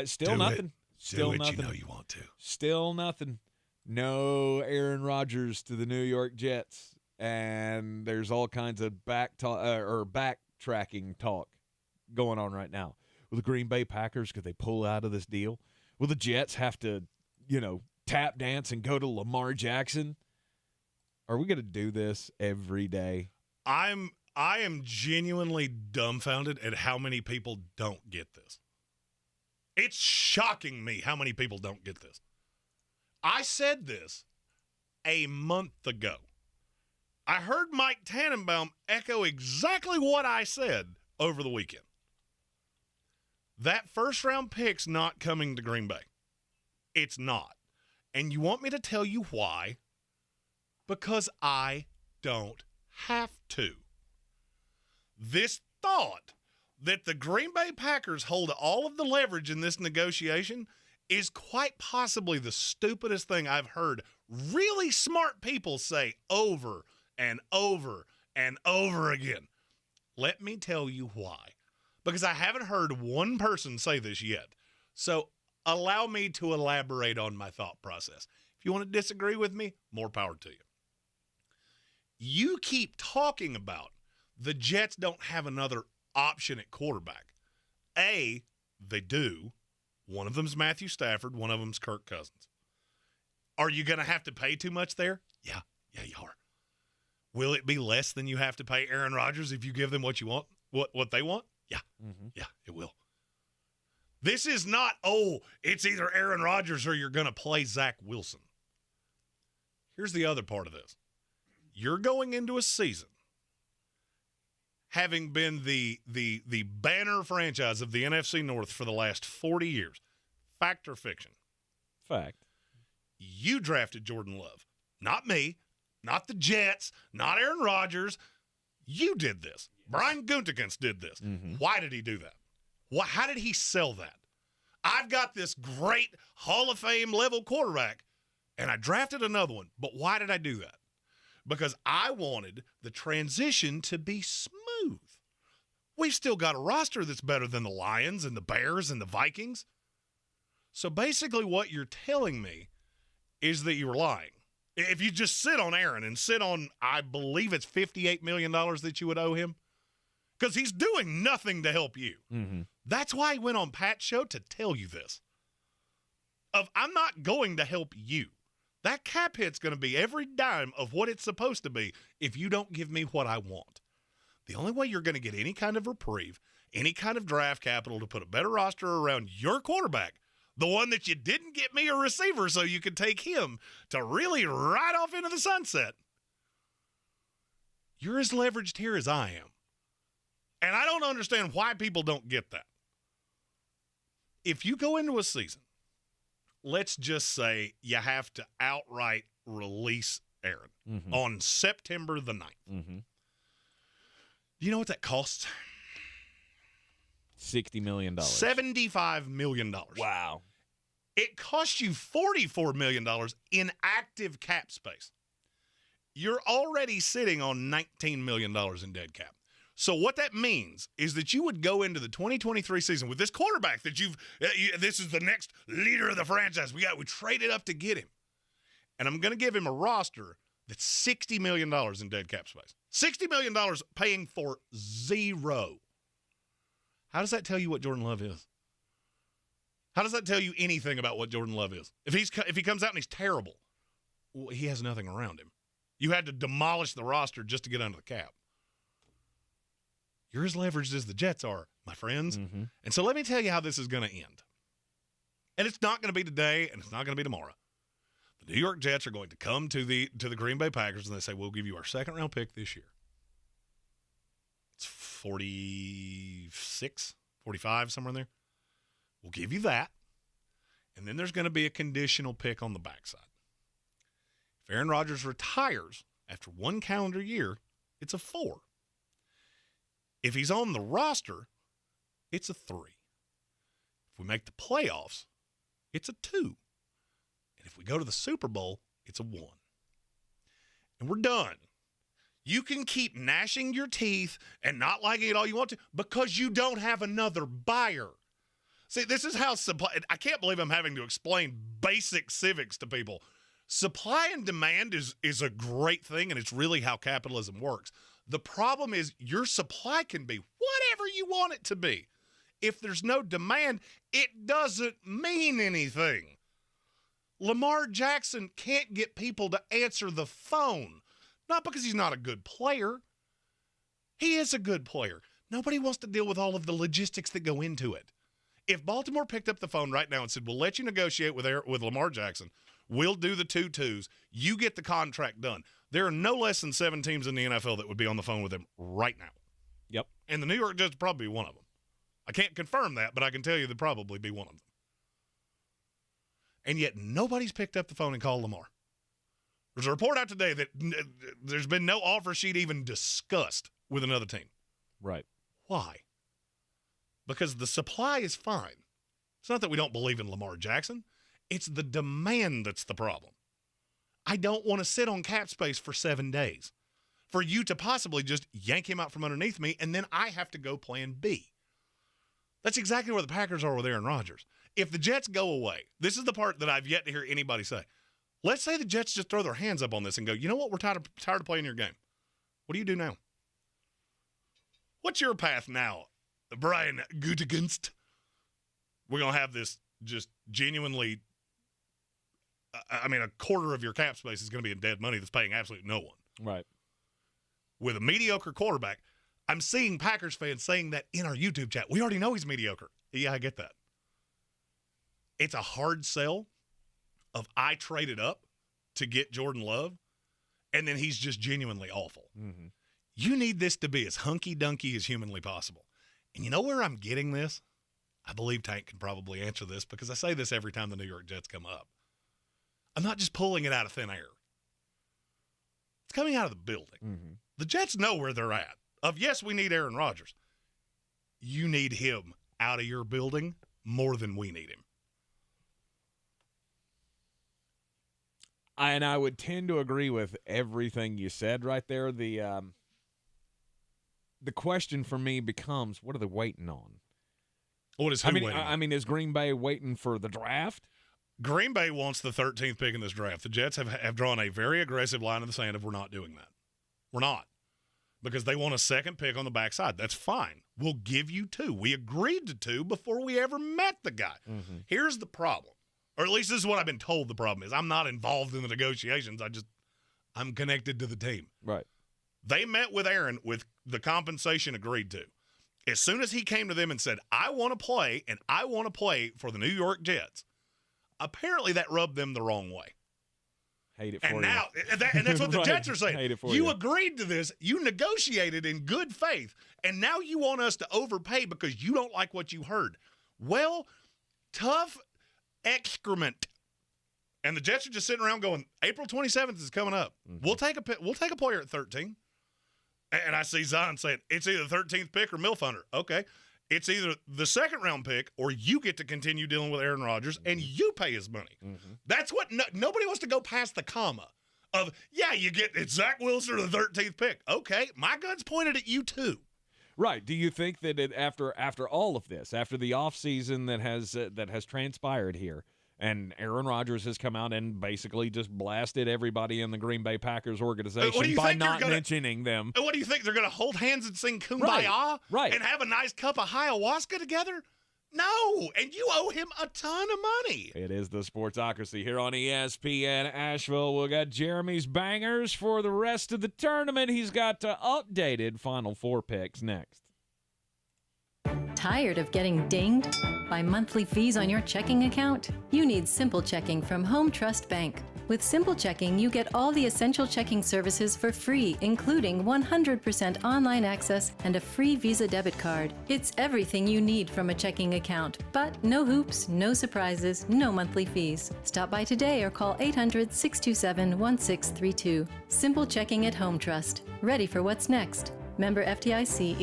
Still nothing. Still nothing. You know you want to. Still nothing. No Aaron Rodgers to the New York Jets, and there's all kinds of backtracking talk going on right now. Will the Green Bay Packers, could they pull out of this deal? Will the Jets have to, tap dance and go to Lamar Jackson? Are we going to do this every day? I am genuinely dumbfounded at how many people don't get this. It's shocking me how many people don't get this. I said this a month ago. I heard Mike Tannenbaum echo exactly what I said over the weekend. That first-round pick's not coming to Green Bay. It's not. And you want me to tell you why? Because I don't have to. This thought that the Green Bay Packers hold all of the leverage in this negotiation is quite possibly the stupidest thing I've heard really smart people say over and over and over again. Let me tell you why. Because I haven't heard one person say this yet. So allow me to elaborate on my thought process. If you want to disagree with me, more power to you. You keep talking about the Jets don't have another option at quarterback. A, they do. One of them's Matthew Stafford. One of them's Kirk Cousins. Are you going to have to pay too much there? Yeah, you are. Will it be less than you have to pay Aaron Rodgers if you give them what you want, what they want? Yeah, Yeah, it will. This is not, it's either Aaron Rodgers or you're going to play Zach Wilson. Here's the other part of this. You're going into a season having been the banner franchise of the NFC North for the last 40 years. Fact or fiction? Fact. You drafted Jordan Love. Not me. Not the Jets. Not Aaron Rodgers. You did this. Brian Gutekunst did this. Mm-hmm. Why did he do that? How did he sell that? I've got this great Hall of Fame level quarterback, and I drafted another one. But why did I do that? Because I wanted the transition to be smooth. We've still got a roster that's better than the Lions and the Bears and the Vikings. So basically what you're telling me is that you're lying. If you just sit on Aaron and sit on, I believe it's $58 million that you would owe him, because he's doing nothing to help you. Mm-hmm. That's why he went on Pat's show to tell you this. I'm not going to help you. That cap hit's going to be every dime of what it's supposed to be if you don't give me what I want. The only way you're going to get any kind of reprieve, any kind of draft capital to put a better roster around your quarterback, the one that you didn't get me a receiver so you could take him to really ride off into the sunset. You're as leveraged here as I am. And I don't understand why people don't get that. If you go into a season, let's just say you have to outright release Aaron on September the 9th. Mm-hmm. Do you know what that costs? $60 million. $75 million. Wow. It costs you $44 million in active cap space. You're already sitting on $19 million in dead cap. So what that means is that you would go into the 2023 season with this quarterback that this is the next leader of the franchise. We traded up to get him. And I'm going to give him a roster that's $60 million in dead cap space. $60 million paying for zero. How does that tell you what Jordan Love is? How does that tell you anything about what Jordan Love is? If he comes out and he's terrible, well, he has nothing around him. You had to demolish the roster just to get under the cap. You're as leveraged as the Jets are, my friends. Mm-hmm. And so let me tell you how this is going to end. And it's not going to be today, and it's not going to be tomorrow. The New York Jets are going to come to the Green Bay Packers, and they say, we'll give you our second-round pick this year. It's 46, 45, somewhere in there. We'll give you that. And then there's going to be a conditional pick on the backside. If Aaron Rodgers retires after one calendar year, it's a 4. If he's on the roster, it's a 3. If we make the playoffs, it's a 2. And if we go to the Super Bowl, it's a 1. And we're done. You can keep gnashing your teeth and not liking it all you want to because you don't have another buyer. See, this is how supply. I can't believe I'm having to explain basic civics to people. Supply and demand is a great thing, and it's really how capitalism works. The problem is your supply can be whatever you want it to be. If there's no demand, it doesn't mean anything. Lamar Jackson can't get people to answer the phone. Not because he's not a good player. He is a good player. Nobody wants to deal with all of the logistics that go into it. If Baltimore picked up the phone right now and said, we'll let you negotiate with Lamar Jackson, we'll do the 2-2s, you get the contract done. There are no less than 7 teams in the NFL that would be on the phone with him right now. Yep. And the New York Jets would probably be one of them. I can't confirm that, but I can tell you they'd probably be one of them. And yet nobody's picked up the phone and called Lamar. There's a report out today that there's been no offer sheet even discussed with another team. Right. Why? Because the supply is fine. It's not that we don't believe in Lamar Jackson. It's the demand that's the problem. I don't want to sit on cap space for 7 days for you to possibly just yank him out from underneath me, and then I have to go plan B. That's exactly where the Packers are with Aaron Rodgers. If the Jets go away, this is the part that I've yet to hear anybody say. Let's say the Jets just throw their hands up on this and go, you know what, we're tired of playing your game. What do you do now? What's your path now, Brian Gutekunst? We're going to have this just genuinely, a quarter of your cap space is going to be in dead money that's paying absolutely no one. Right. With a mediocre quarterback, I'm seeing Packers fans saying that in our YouTube chat. We already know he's mediocre. Yeah, I get that. It's a hard sell of I traded up to get Jordan Love, and then he's just genuinely awful. Mm-hmm. You need this to be as hunky-dunky as humanly possible. And you know where I'm getting this? I believe Tank can probably answer this because I say this every time the New York Jets come up. I'm not just pulling it out of thin air. It's coming out of the building. Mm-hmm. The Jets know where they're at. Yes, we need Aaron Rodgers. You need him out of your building more than we need him. I would tend to agree with everything you said right there. The question for me becomes, what are they waiting on? What is who waiting on? I mean, is Green Bay waiting for the draft? Green Bay wants the 13th pick in this draft. The Jets have drawn a very aggressive line in the sand of we're not doing that. We're not. Because they want a second pick on the backside. That's fine. We'll give you 2. We agreed to 2 before we ever met the guy. Mm-hmm. Here's the problem. Or at least this is what I've been told the problem is. I'm not involved in the negotiations. I'm connected to the team. Right. They met with Aaron with the compensation agreed to. As soon as he came to them and said, I want to play, and I want to play for the New York Jets, apparently that rubbed them the wrong way. Hate it for and you. now, and that's what the Right. Jets are saying. Hate it for you agreed to this. You negotiated in good faith, and now you want us to overpay because you don't like what you heard. Well, tough excrement. And the Jets are just sitting around going, April 27th is coming up. Mm-hmm. We'll take a player at 13. And I see Zion saying, it's either the 13th pick or Milf Hunter. Okay. It's either the second-round pick or you get to continue dealing with Aaron Rodgers and you pay his money. Mm-hmm. That's what nobody wants to go past the comma of, it's Zach Wilson or the 13th pick. Okay, my gun's pointed at you too. Right. Do you think that after all of this, after the offseason that has transpired here, and Aaron Rodgers has come out and basically just blasted everybody in the Green Bay Packers organization by not mentioning them. What do you think? They're going to hold hands and sing Kumbaya right. and have a nice cup of ayahuasca together? No, and you owe him a ton of money. It is the Sportsocracy here on ESPN Asheville. We'll got Jeremy's bangers for the rest of the tournament. He's got updated Final Four picks next. Tired of getting dinged by monthly fees on your checking account? You need Simple Checking from Home Trust Bank. With Simple Checking, you get all the essential checking services for free, including 100% online access and a free Visa debit card. It's everything you need from a checking account, but no hoops, no surprises, no monthly fees. Stop by today or call 800-627-1632. Simple Checking at Home Trust. Ready for what's next. Member FDIC.